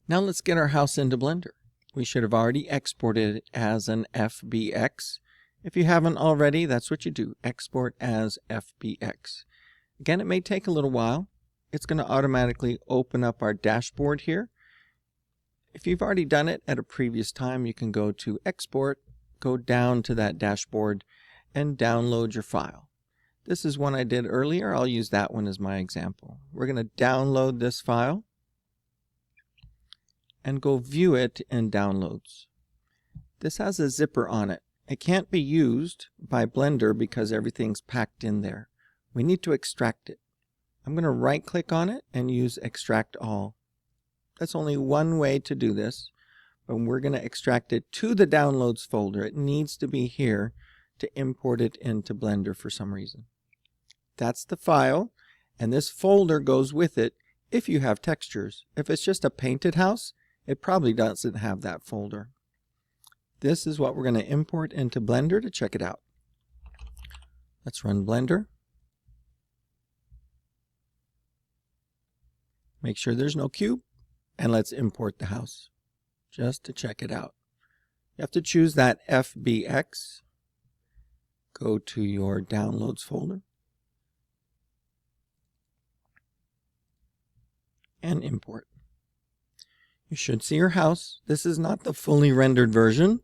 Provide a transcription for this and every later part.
Now let's get our house into Blender. We should have already exported it as an FBX. If you haven't already, that's what you do, export as FBX. Again, it may take a little while. It's going to automatically open up our dashboard here. If you've already done it at a previous time, you can go to Export, go down to that dashboard, and download your file. This is one I did earlier. I'll use that one as my example. We're going to download this file and go view it in Downloads. This has a zipper on it. It can't be used by Blender because everything's packed in there. We need to extract it. I'm going to right click on it and use Extract All. That's only one way to do this, but we're going to extract it to the Downloads folder. It needs to be here to import it into Blender for some reason. That's the file, and this folder goes with it if you have textures. If it's just a painted house, it probably doesn't have that folder. This is what we're going to import into Blender to check it out. Let's run Blender. Make sure there's no cube, and let's import the house just to check it out. You have to choose that FBX. Go to your Downloads folder and import. You should see your house. This is not the fully rendered version.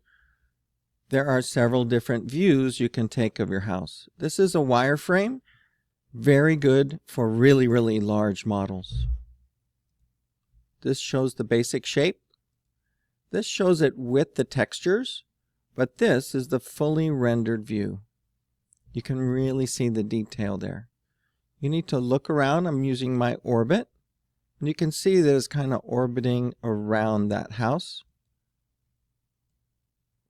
There are several different views you can take of your house. This is a wireframe, very good for really, really large models. This shows the basic shape. This shows it with the textures, but this is the fully rendered view. You can really see the detail there. You need to look around. I'm using my orbit. And you can see that it's kind of orbiting around that house.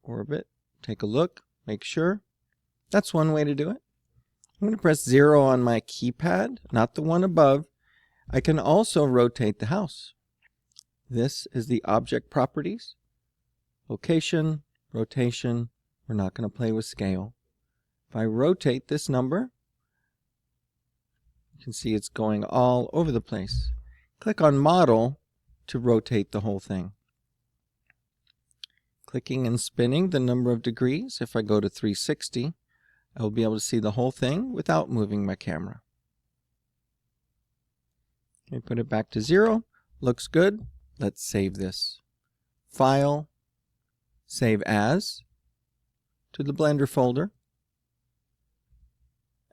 Orbit, take a look, make sure. That's one way to do it. I'm going to press 0 on my keypad, not the one above. I can also rotate the house. This is the object properties. Location, rotation. We're not going to play with scale. If I rotate this number, you can see it's going all over the place. Click on Model to rotate the whole thing. Clicking and spinning the number of degrees. If I go to 360, I will be able to see the whole thing without moving my camera. Okay, put it back to 0. Looks good. Let's save this. File, Save As, to the Blender folder.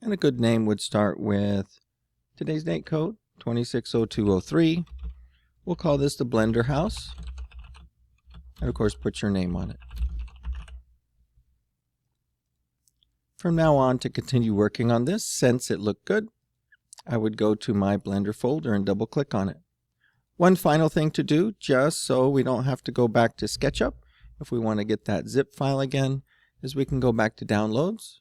And a good name would start with today's date code, 260203. We'll call this the Blender house. And of course, put your name on it. From now on, to continue working on this, since it looked good, I would go to my Blender folder and double click on it. One final thing to do, just so we don't have to go back to Sketchup, if we want to get that zip file again, is we can go back to Downloads.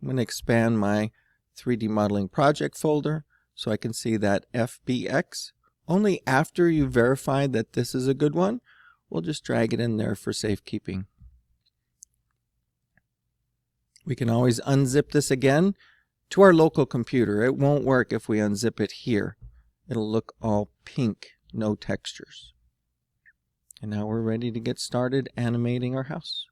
I'm going to expand my 3D modeling project folder so I can see that FBX. Only after you verify that this is a good one, we'll just drag it in there for safekeeping. We can always unzip this again to our local computer. It won't work if we unzip it here. It'll look all pink, no textures. And now we're ready to get started animating our house.